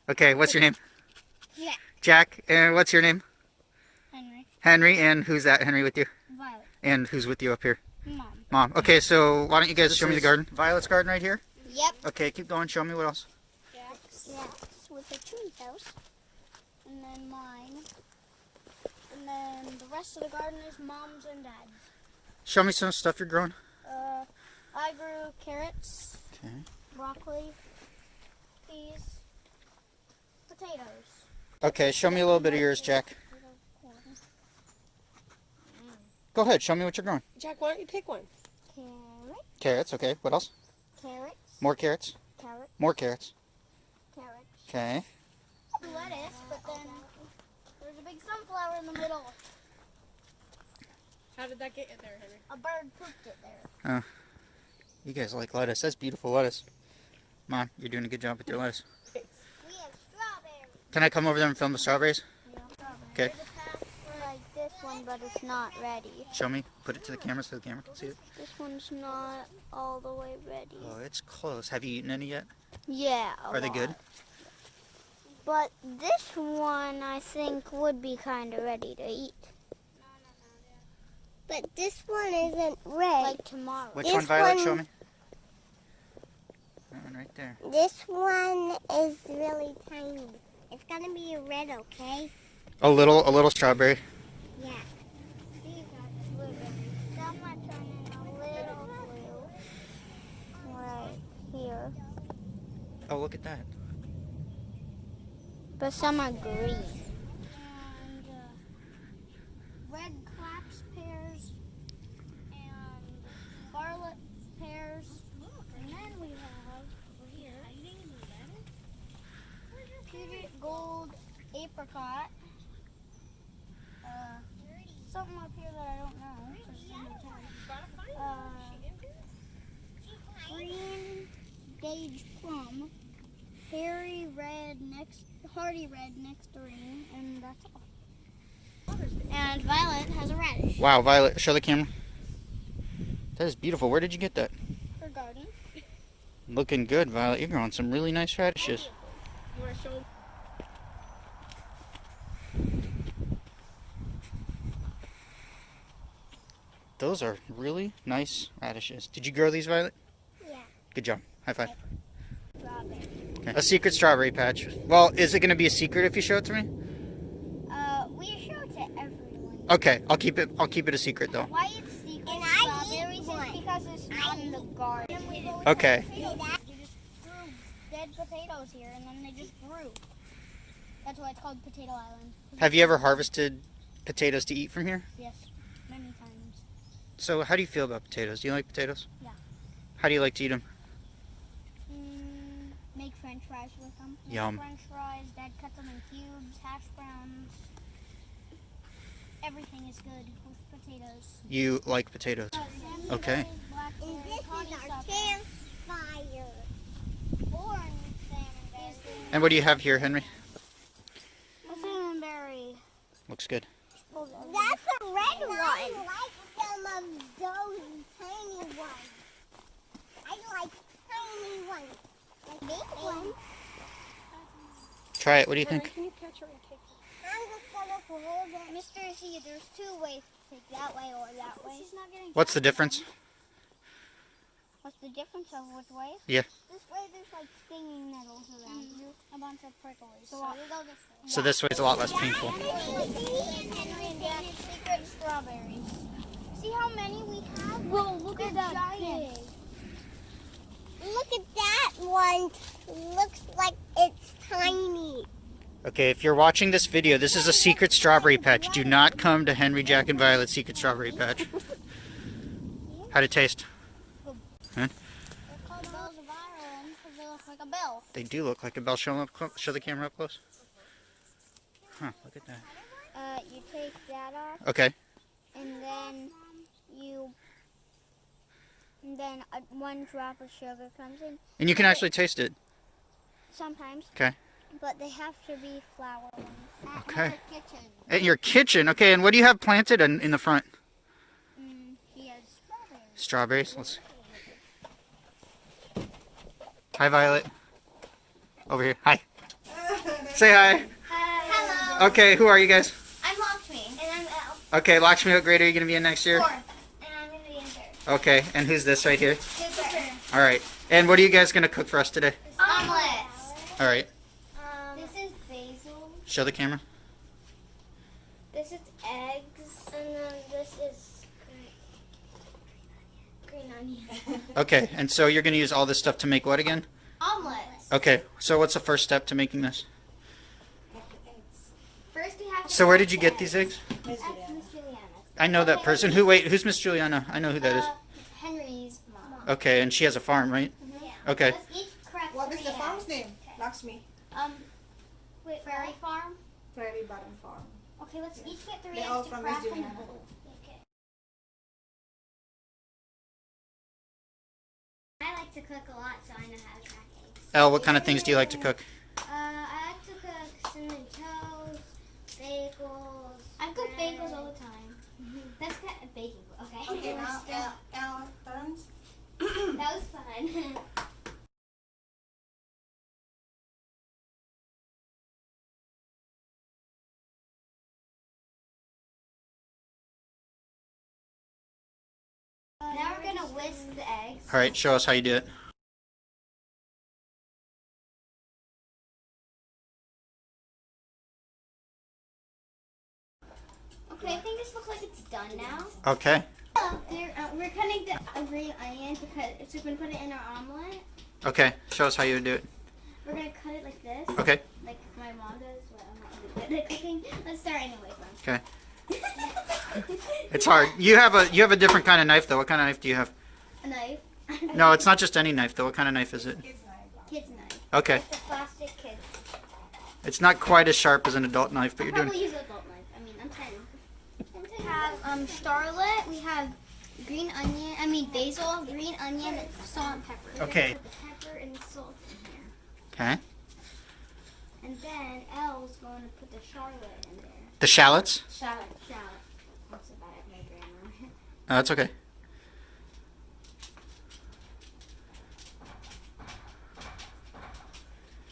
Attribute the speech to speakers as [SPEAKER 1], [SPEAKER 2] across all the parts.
[SPEAKER 1] Okay, what's your name?
[SPEAKER 2] Jack.
[SPEAKER 1] Jack. And what's your name?
[SPEAKER 2] Henry.
[SPEAKER 1] Henry. And who's that Henry with you?
[SPEAKER 2] Violet.
[SPEAKER 1] And who's with you up here?
[SPEAKER 2] Mom.
[SPEAKER 1] Mom. Okay, so why don't you guys show me the garden? Violet's garden right here?
[SPEAKER 2] Yep.
[SPEAKER 1] Okay, keep going. Show me what else.
[SPEAKER 2] Jack's with a tree house. And then mine. And then the rest of the garden is Mom's and Dad's.
[SPEAKER 1] Show me some stuff you're growing.
[SPEAKER 2] I grew carrots,
[SPEAKER 1] Okay.
[SPEAKER 2] broccoli, peas, potatoes.
[SPEAKER 1] Okay, show me a little bit of yours, Jack. Go ahead, show me what you're growing.
[SPEAKER 3] Jack, why don't you pick one?
[SPEAKER 2] Carrot,
[SPEAKER 1] Carrots, okay. What else?
[SPEAKER 2] carrots,
[SPEAKER 1] More carrots?
[SPEAKER 2] carrot,
[SPEAKER 1] More carrots.
[SPEAKER 2] carrots.
[SPEAKER 1] Okay.
[SPEAKER 2] Lettuce, but then there's a big sunflower in the middle.
[SPEAKER 3] How did that get in there, Henry?
[SPEAKER 2] A bird pooped it there.
[SPEAKER 1] You guys like lettuce. That's beautiful lettuce. Mom, you're doing a good job with your lettuce.
[SPEAKER 2] We have strawberries.
[SPEAKER 1] Can I come over there and film the strawberries?
[SPEAKER 2] Yeah, strawberries.
[SPEAKER 1] Okay.
[SPEAKER 2] There's a path for like this one, but it's not ready.
[SPEAKER 1] Show me. Put it to the camera so the camera can see it.
[SPEAKER 2] This one's not all the way ready.
[SPEAKER 1] Oh, it's close. Have you eaten any yet?
[SPEAKER 2] Yeah.
[SPEAKER 1] Are they good?
[SPEAKER 2] But this one, I think, would be kind of ready to eat. But this one isn't red. Like tomorrow.
[SPEAKER 1] Which one, Violet? Show me. That one right there.
[SPEAKER 4] This one is really tiny. It's gonna be red, okay?
[SPEAKER 1] A little strawberry.
[SPEAKER 4] Yeah.
[SPEAKER 2] These are blueberries. Some are turning a little blue. Right here.
[SPEAKER 1] Oh, look at that.
[SPEAKER 2] But some are green. And red claps pears and scarlet pears. And then we have over here Puget gold apricot. Something up here that I don't know. 'Cause it's in the tag. Green gauge plum. Hardy red nectarine, and that's all. And Violet has a radish.
[SPEAKER 1] Wow, Violet, show the camera. That is beautiful. Where did you get that?
[SPEAKER 2] Her garden.
[SPEAKER 1] Looking good, Violet. You're growing some really nice radishes.
[SPEAKER 3] You want to show them?
[SPEAKER 1] Those are really nice radishes. Did you grow these, Violet?
[SPEAKER 4] Yeah.
[SPEAKER 1] Good job. High five.
[SPEAKER 2] Strawberry.
[SPEAKER 1] Okay. A secret strawberry patch. Well, is it going to be a secret if you show it to me?
[SPEAKER 2] We show it to everyone.
[SPEAKER 1] Okay, I'll keep it a secret though.
[SPEAKER 2] Why it's secret
[SPEAKER 4] And I
[SPEAKER 2] strawberries
[SPEAKER 4] eat
[SPEAKER 2] is
[SPEAKER 4] one.
[SPEAKER 2] because it's not in the garden.
[SPEAKER 1] Okay.
[SPEAKER 2] You just grew dead potatoes here, and then they just grew. That's why it's called Potato Island.
[SPEAKER 1] Have you ever harvested potatoes to eat from here?
[SPEAKER 2] Yes, many times.
[SPEAKER 1] So how do you feel about potatoes? Do you like potatoes?
[SPEAKER 2] Yeah.
[SPEAKER 1] How do you like to eat them?
[SPEAKER 2] Make French fries with them.
[SPEAKER 1] Yum.
[SPEAKER 2] French fries. Dad cuts them in cubes. Hash browns. Everything is good with potatoes.
[SPEAKER 1] You like potatoes. Okay.
[SPEAKER 4] And this is our campfire.
[SPEAKER 2] Orange salmonberry.
[SPEAKER 1] And what do you have here, Henry?
[SPEAKER 2] A salmonberry.
[SPEAKER 1] Looks good.
[SPEAKER 4] That's a red one. I like some of those tiny ones. I like tiny ones. Like big ones.
[SPEAKER 1] Try it. What do you
[SPEAKER 3] Henry,
[SPEAKER 1] think?
[SPEAKER 3] can you catch her and take her?
[SPEAKER 4] I'm just gonna hold it.
[SPEAKER 2] Mr. C, there's two ways to take that way or that way. She's not getting
[SPEAKER 1] What's the difference?
[SPEAKER 2] What's the difference of which way?
[SPEAKER 1] Yeah.
[SPEAKER 2] This way there's like stinging nettles around you. A bunch of prickles. So you go this way.
[SPEAKER 1] So this way is a lot less painful.
[SPEAKER 2] Henry and Jack's secret strawberries. See how many we have? Whoa, look at that giant.
[SPEAKER 4] Look at that one. Looks like it's tiny.
[SPEAKER 1] Okay, if you're watching this video, this is a secret strawberry patch. Do not come to Henry, Jack, and Violet's secret strawberry patch. How'd it taste?
[SPEAKER 2] They're called bells of Ireland because they look like a bell.
[SPEAKER 1] They do look like a bell. Show them up close. Show the camera up close. Huh, look at that.
[SPEAKER 2] You take that off,
[SPEAKER 1] Okay.
[SPEAKER 2] and then one drop of sugar comes in.
[SPEAKER 1] And you can actually taste it.
[SPEAKER 2] Sometimes.
[SPEAKER 1] Okay.
[SPEAKER 2] But they have to be flour ones.
[SPEAKER 1] Okay.
[SPEAKER 2] At our kitchen.
[SPEAKER 1] At your kitchen. Okay, and what do you have planted in the front?
[SPEAKER 2] He has strawberries.
[SPEAKER 1] Strawberries. Let's. Hi, Violet. Over here. Hi. Say hi.
[SPEAKER 4] Hello.
[SPEAKER 1] Okay, who are you guys?
[SPEAKER 4] I'm Lakshmi. And I'm Elle.
[SPEAKER 1] Okay, Lakshmi, what grade are you going to be in next year?
[SPEAKER 4] 4th. And I'm going to be in 3rd.
[SPEAKER 1] Okay, and who's this right here?
[SPEAKER 4] Cooper.
[SPEAKER 1] All right. And what are you guys going to cook for us today?
[SPEAKER 4] Omelets.
[SPEAKER 1] All right.
[SPEAKER 4] This is basil.
[SPEAKER 1] Show the camera.
[SPEAKER 4] This is eggs. And then this is green onion.
[SPEAKER 1] Okay, and so you're going to use all this stuff to make what again?
[SPEAKER 4] Omelets.
[SPEAKER 1] Okay, so what's the first step to making this?
[SPEAKER 4] First we have to
[SPEAKER 1] So where did you get these eggs?
[SPEAKER 4] That's Miss Juliana.
[SPEAKER 1] I know that person. Who's Miss Juliana? I know who that is.
[SPEAKER 4] Henry's mom.
[SPEAKER 1] Okay, and she has a farm, right?
[SPEAKER 4] Yeah.
[SPEAKER 1] Okay.
[SPEAKER 4] Let's each crack
[SPEAKER 3] What is
[SPEAKER 4] 3
[SPEAKER 3] the farm's
[SPEAKER 4] eggs.
[SPEAKER 3] name? Lakshmi.
[SPEAKER 4] Wait, Prairie Farm?
[SPEAKER 3] Prairie Bottom Farm.
[SPEAKER 4] Okay, let's each get 3
[SPEAKER 3] They're
[SPEAKER 4] eggs
[SPEAKER 3] all
[SPEAKER 4] to
[SPEAKER 3] from
[SPEAKER 4] crack
[SPEAKER 3] Miss
[SPEAKER 4] in the
[SPEAKER 3] Juliana.
[SPEAKER 4] bowl. Okay. I like to cook a lot, so I know how to crack eggs.
[SPEAKER 1] Elle, what kind of things do you like to cook?
[SPEAKER 4] I like to cook cinnamon toast, bagels. I cook bagels all the time. That's kind of baking. Okay.
[SPEAKER 3] Okay, now Elle turns.
[SPEAKER 4] That was fun. Now we're gonna whisk the eggs.
[SPEAKER 1] All right, show us how you do it.
[SPEAKER 4] Okay, I think this looks like it's done now.
[SPEAKER 1] Okay.
[SPEAKER 4] We're cutting the green onion because we're gonna put it in our omelet.
[SPEAKER 1] Okay, show us how you do it.
[SPEAKER 4] We're gonna cut it like this.
[SPEAKER 1] Okay.
[SPEAKER 4] Like my mom does, but I'm not really good at cooking. Let's start anyways.
[SPEAKER 1] Okay. It's hard. You have a different kind of knife though. What kind of knife do you have?
[SPEAKER 4] A knife.
[SPEAKER 1] No, it's not just any knife though. What kind of knife is it?
[SPEAKER 4] Kid's knife.
[SPEAKER 1] Okay.
[SPEAKER 4] It's a plastic kid.
[SPEAKER 1] It's not quite as sharp as an adult knife, but
[SPEAKER 4] I'll
[SPEAKER 1] you're
[SPEAKER 4] probably
[SPEAKER 1] doing.
[SPEAKER 4] use an adult knife. I mean, I'm 10. We have Charlotte. We have green onion. I mean basil, green onion, salt, and pepper. We're
[SPEAKER 1] Okay.
[SPEAKER 4] gonna put the pepper and salt in here.
[SPEAKER 1] Okay.
[SPEAKER 4] And then Elle's going to put the Charlotte in there.
[SPEAKER 1] The shallots.
[SPEAKER 4] Shallot. That's about it, my grammar.
[SPEAKER 1] Oh, that's okay.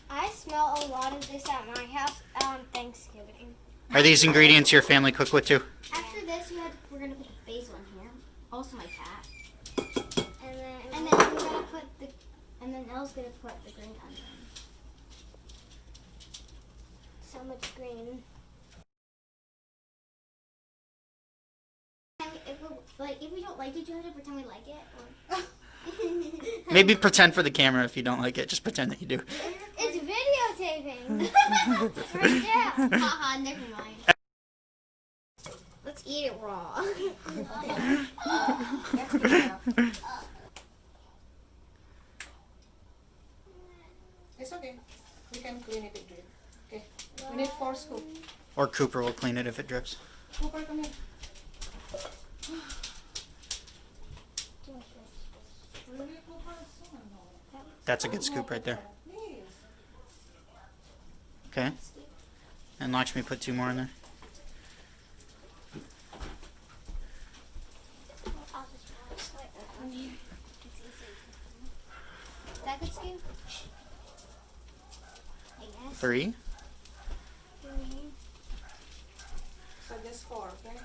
[SPEAKER 4] I smell a lot of this at my house on Thanksgiving.
[SPEAKER 1] Are these ingredients your family cook with too?
[SPEAKER 4] After this, we're gonna put the basil in here. Also my cat. And then we're gonna put and then Elle's gonna put the green onion. So much green. If we don't like it, you have to pretend we like it. Or...
[SPEAKER 1] Maybe pretend for the camera if you don't like it. Just pretend that you do.
[SPEAKER 4] It's videotaping. It's right there. Haha, never mind. Let's eat it raw.
[SPEAKER 3] It's okay. We can clean it again. Okay. We need 4 scoops.
[SPEAKER 1] Or Cooper will clean it if it drips.
[SPEAKER 3] Cooper, come here. Really, Cooper?
[SPEAKER 1] That's a good scoop right there.
[SPEAKER 3] Please.
[SPEAKER 1] Okay. And Lakshmi put 2 more in there.
[SPEAKER 4] That good scoop? I guess.
[SPEAKER 1] 3.
[SPEAKER 3] So just 4, okay?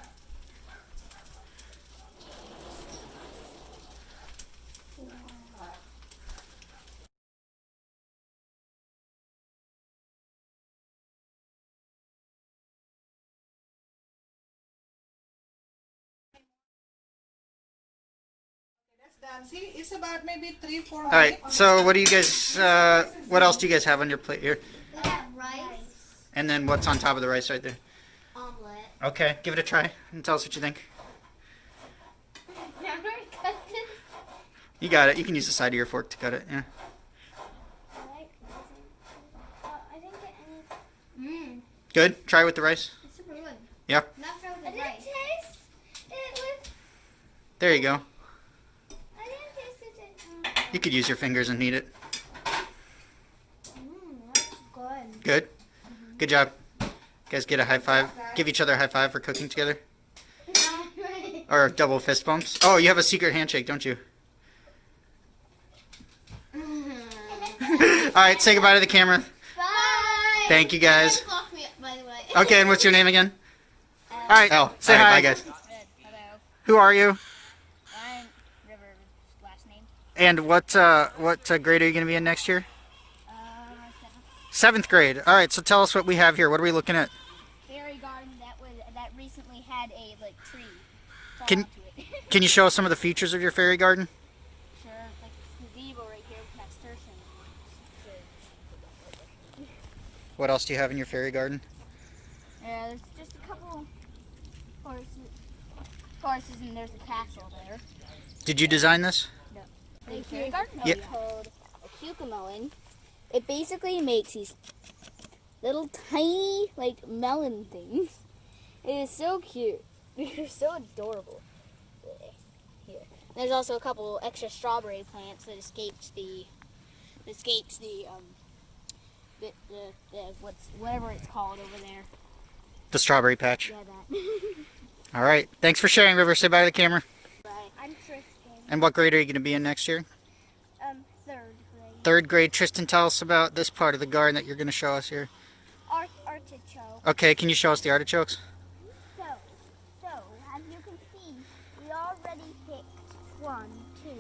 [SPEAKER 3] Done. See, it's about maybe 3-4
[SPEAKER 1] All right. So what do you guys? What else do you guys have on your plate here?
[SPEAKER 4] We have rice,
[SPEAKER 1] And then what's on top of the rice right there?
[SPEAKER 4] omelet.
[SPEAKER 1] Okay, give it a try and tell us what you think.
[SPEAKER 4] Never cut this.
[SPEAKER 1] You got it. You can use the side of your fork to cut it. Yeah.
[SPEAKER 4] I didn't get any.
[SPEAKER 1] Good. Try with the rice.
[SPEAKER 4] It's super good.
[SPEAKER 1] Yeah.
[SPEAKER 4] Not for the rice. Taste it with.
[SPEAKER 1] There you go.
[SPEAKER 4] I didn't taste it.
[SPEAKER 1] You could use your fingers and knead it.
[SPEAKER 4] That's good.
[SPEAKER 1] Good. Good job. You guys get a high five. Give each other a high five for cooking together. Or double fist bumps. Oh, you have a secret handshake, don't you? All right, say goodbye to the camera.
[SPEAKER 4] Bye.
[SPEAKER 1] Thank you, guys.
[SPEAKER 2] Lock me up, by the way.
[SPEAKER 1] Okay, and what's your name again? All right. Oh, say
[SPEAKER 5] All right,
[SPEAKER 1] hi.
[SPEAKER 5] bye, guys.
[SPEAKER 2] Hello.
[SPEAKER 1] Who are you?
[SPEAKER 2] I'm River's last name.
[SPEAKER 1] And what grade are you going to be in next year?
[SPEAKER 2] 7th.
[SPEAKER 1] 7th grade. All right. So tell us what we have here. What are we looking at?
[SPEAKER 2] Fairy garden that recently had a tree fall
[SPEAKER 1] Can-
[SPEAKER 2] onto it.
[SPEAKER 1] Can you show us some of the features of your fairy garden?
[SPEAKER 2] Sure, like this gazebo right here with nasturtium.
[SPEAKER 1] What else do you have in your fairy garden?
[SPEAKER 2] There's just a couple horses, and there's a castle there.
[SPEAKER 1] Did you design this?
[SPEAKER 2] The fairy garden
[SPEAKER 1] Yeah.
[SPEAKER 2] is called a cucamelon. It basically makes these little tiny melon things. It is so cute. They're so adorable. Here. There's also a couple extra strawberry plants that escapes the whatever it's called over there.
[SPEAKER 1] The strawberry patch.
[SPEAKER 2] Yeah, that.
[SPEAKER 1] All right. Thanks for sharing, River. Say bye to the camera.
[SPEAKER 2] Bye.
[SPEAKER 4] I'm Tristan.
[SPEAKER 1] And what grade are you going to be in next year?
[SPEAKER 4] 3rd grade.
[SPEAKER 1] 3rd grade. Tristan, tell us about this part of the garden that you're going to show us here.
[SPEAKER 4] Artichoke.
[SPEAKER 1] Okay, can you show us the artichokes?
[SPEAKER 4] So, as you can see, we already picked 1, 2,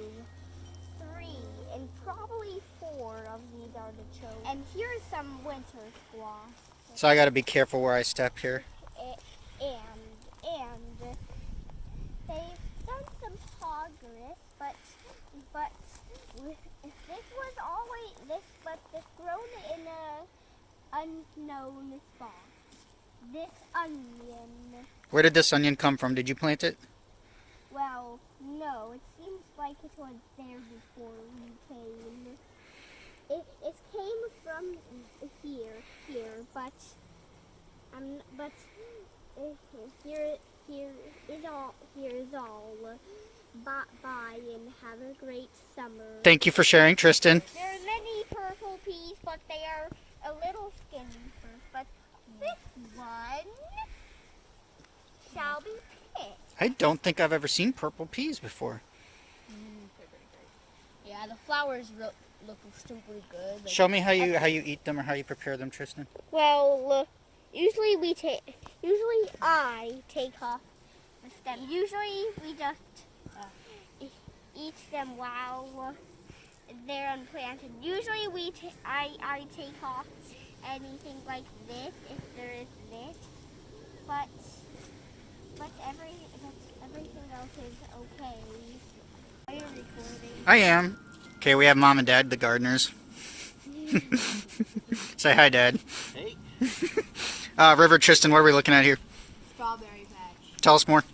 [SPEAKER 4] 3, and probably 4 of these artichokes. And here's some winter squash.
[SPEAKER 1] So I got to be careful where I step here.
[SPEAKER 4] And they've done some progress, but this was always this grown in a unknown spot. This onion.
[SPEAKER 1] Where did this onion come from? Did you plant it?
[SPEAKER 4] Well, no, it seems like it was there before we came. It came from here, but here is all. Bye and have a great summer.
[SPEAKER 1] Thank you for sharing, Tristan.
[SPEAKER 4] There are many purple peas, but they are a little skinny first. But this one shall be picked.
[SPEAKER 1] I don't think I've ever seen purple peas before.
[SPEAKER 2] Yeah, the flowers look stupidly good.
[SPEAKER 1] Show me how you eat them or how you prepare them, Tristan.
[SPEAKER 4] Well, usually I take off the stem. Usually we just eat them while they're unplanted. Usually I take off anything like this if there is this, but everything else is okay. Are you recording?
[SPEAKER 1] I am. Okay, we have Mom and Dad, the gardeners. Say hi, Dad.
[SPEAKER 5] Hey.
[SPEAKER 1] River, Tristan, what are we looking at here?
[SPEAKER 2] Strawberry patch.
[SPEAKER 1] Tell us more.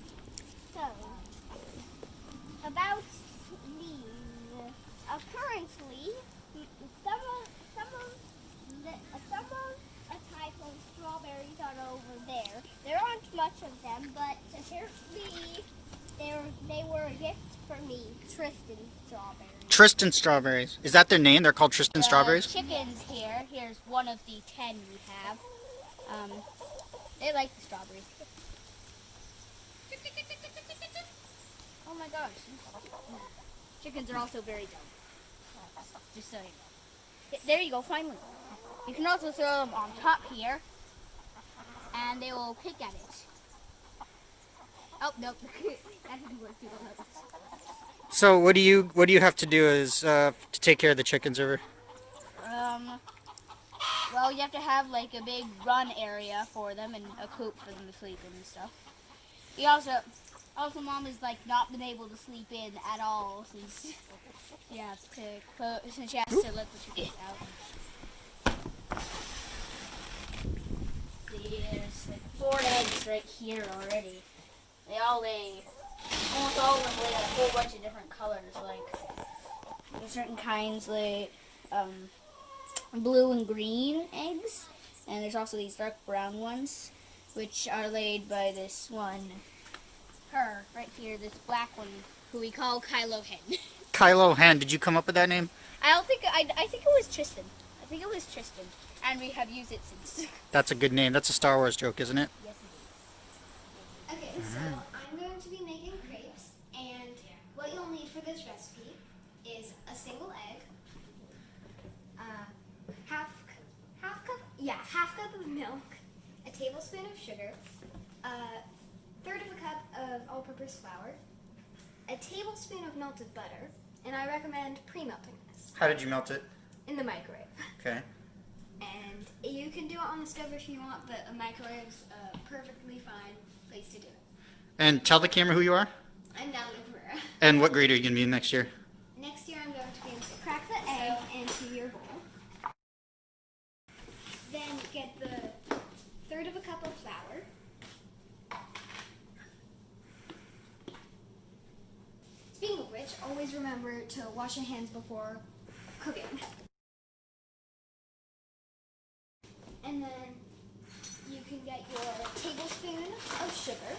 [SPEAKER 4] So, about these, currently, some of a type of strawberries are over there. There aren't much of them, but apparently they were a gift for me, Tristan strawberries.
[SPEAKER 1] Tristan strawberries. Is that their name? They're called Tristan strawberries?
[SPEAKER 2] Chickens here. Here's one of the 10 we have. They like the strawberries. Oh my gosh. Chickens are also very dumb. Just so you know. There you go, finally. You can also throw them on top here, and they will pick at it. Oh, nope. That didn't work too well.
[SPEAKER 1] So what do you have to do is to take care of the chickens, River?
[SPEAKER 2] Well, you have to have like a big run area for them and a coop for them to sleep in and stuff. You also Mom has like not been able to sleep in at all since she has to let the chickens out. See, there's like 4 eggs right here already. They all lay, almost all of them lay a whole bunch of different colors. Like there's certain kinds like blue and green eggs, and there's also these dark brown ones, which are laid by this one, her right here, this black one, who we call Kylo Hen.
[SPEAKER 1] Kylo Hen. Did you come up with that name?
[SPEAKER 2] I think it was Tristan. I think it was Tristan, and we have used it since.
[SPEAKER 1] That's a good name. That's a Star Wars joke, isn't it?
[SPEAKER 2] Yes, it is.
[SPEAKER 6] Okay, so I'm going to be making crepes, and what you'll need for this recipe is a single egg, half cup half cup of milk, a tablespoon of sugar, a third of a cup of all-purpose flour, a tablespoon of melted butter, and I recommend pre-melting this
[SPEAKER 1] How did you melt it?
[SPEAKER 6] in the microwave.
[SPEAKER 1] Okay.
[SPEAKER 6] And you can do it on the stove if you want, but a microwave's a perfectly fine place to do it.
[SPEAKER 1] And tell the camera who you are
[SPEAKER 6] I'm Natalie Pereira.
[SPEAKER 1] and what grade are you going to be in next year?
[SPEAKER 6] Next year I'm going to be in crack the egg into your bowl. Then get the third of a cup of flour. Speaking of which, always remember to wash your hands before cooking. And then you can get your tablespoon of sugar.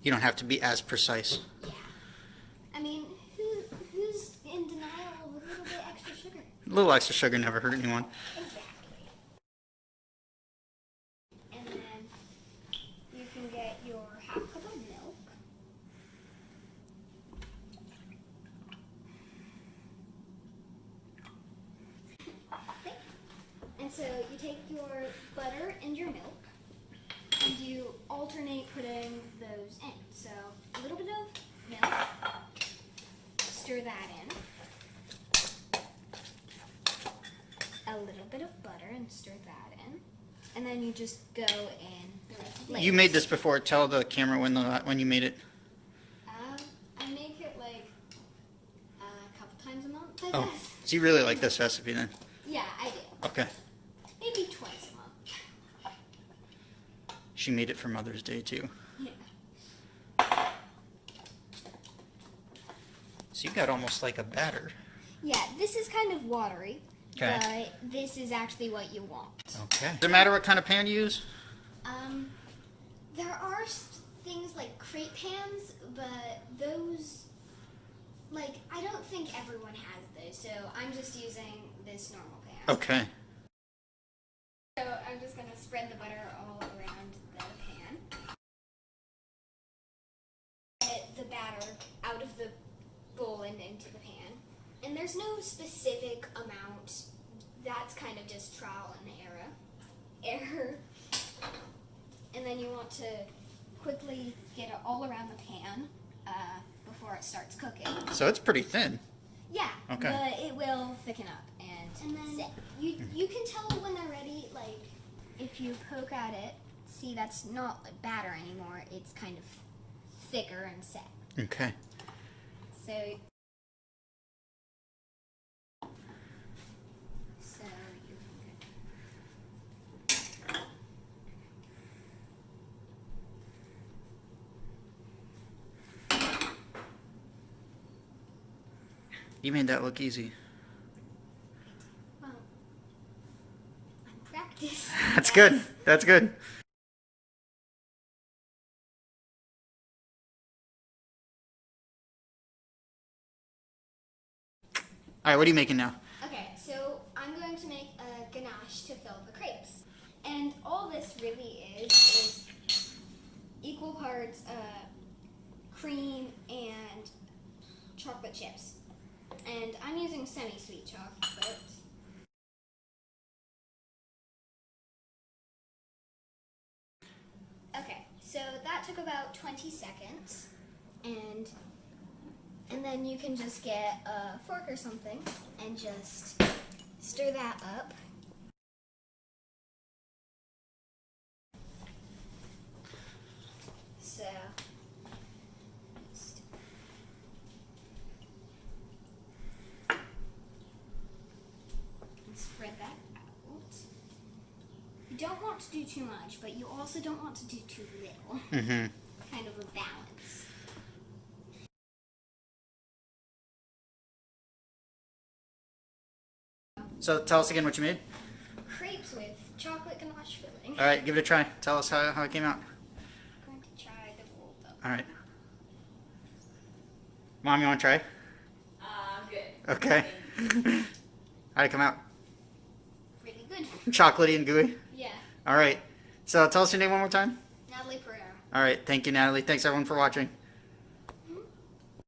[SPEAKER 1] You don't have to be as precise.
[SPEAKER 6] Yeah. I mean, who's in denial of a little bit extra sugar?
[SPEAKER 1] A little extra sugar never hurt anyone.
[SPEAKER 6] Exactly. And then you can get your half cup of milk. Okay. And so you take your butter and your milk, and you alternate putting those in. So a little bit of milk, stir that in. A little bit of butter and stir that in. And then you just go in the rest of the
[SPEAKER 1] You made this before. Tell the camera when you made it.
[SPEAKER 6] I make it like a couple times a month, I
[SPEAKER 1] Oh,
[SPEAKER 6] guess.
[SPEAKER 1] so you really like this recipe then?
[SPEAKER 6] Yeah, I do.
[SPEAKER 1] Okay.
[SPEAKER 6] Maybe twice a month.
[SPEAKER 1] She made it for Mother's Day too.
[SPEAKER 6] Yeah.
[SPEAKER 1] So you got almost like a batter.
[SPEAKER 6] Yeah, this is kind of watery.
[SPEAKER 1] Okay.
[SPEAKER 6] But this is actually what you want.
[SPEAKER 1] Okay. Does it matter what kind of pan you use?
[SPEAKER 6] There are things like crepe pans, but those, like, I don't think everyone has those, so I'm just using this normal pan.
[SPEAKER 1] Okay.
[SPEAKER 6] So I'm just going to spread the butter all around the pan. Get the batter out of the bowl and into the pan. And there's no specific amount. That's kind of just trial and error. And then you want to quickly get it all around the pan before it starts cooking.
[SPEAKER 1] So it's pretty thin.
[SPEAKER 6] Yeah,
[SPEAKER 1] Okay.
[SPEAKER 6] but it will thicken up. And then you can tell when they're ready, like, if you poke at it, see that's not batter anymore. It's kind of thicker and set.
[SPEAKER 1] Okay.
[SPEAKER 6] So you
[SPEAKER 1] You made that look easy.
[SPEAKER 6] well, I'm practiced.
[SPEAKER 1] That's good. That's good. All right, what are you making now?
[SPEAKER 6] Okay, so I'm going to make a ganache to fill the crepes. And all this really is equal parts cream and chocolate chips. And I'm using semi-sweet chocolate. Okay, so that took about 20 seconds. And then you can just get a fork or something and just stir that up. So, spread that out. You don't want to do too much, but you also don't want to do too little.
[SPEAKER 1] Mm-hmm.
[SPEAKER 6] Kind of a balance.
[SPEAKER 1] So tell us again what you made.
[SPEAKER 6] Crepes with chocolate ganache filling.
[SPEAKER 1] All right, give it a try. Tell us how it came out.
[SPEAKER 6] I'm going to try the rolled up.
[SPEAKER 1] All right. Mom, you want to try?
[SPEAKER 5] I'm good.
[SPEAKER 1] Okay. How'd it come out?
[SPEAKER 6] Really good.
[SPEAKER 1] Chocolatey and gooey?
[SPEAKER 6] Yeah.
[SPEAKER 1] All right. So tell us your name one more time.
[SPEAKER 6] Natalie Pereira.
[SPEAKER 1] All right. Thank you, Natalie. Thanks, everyone, for watching.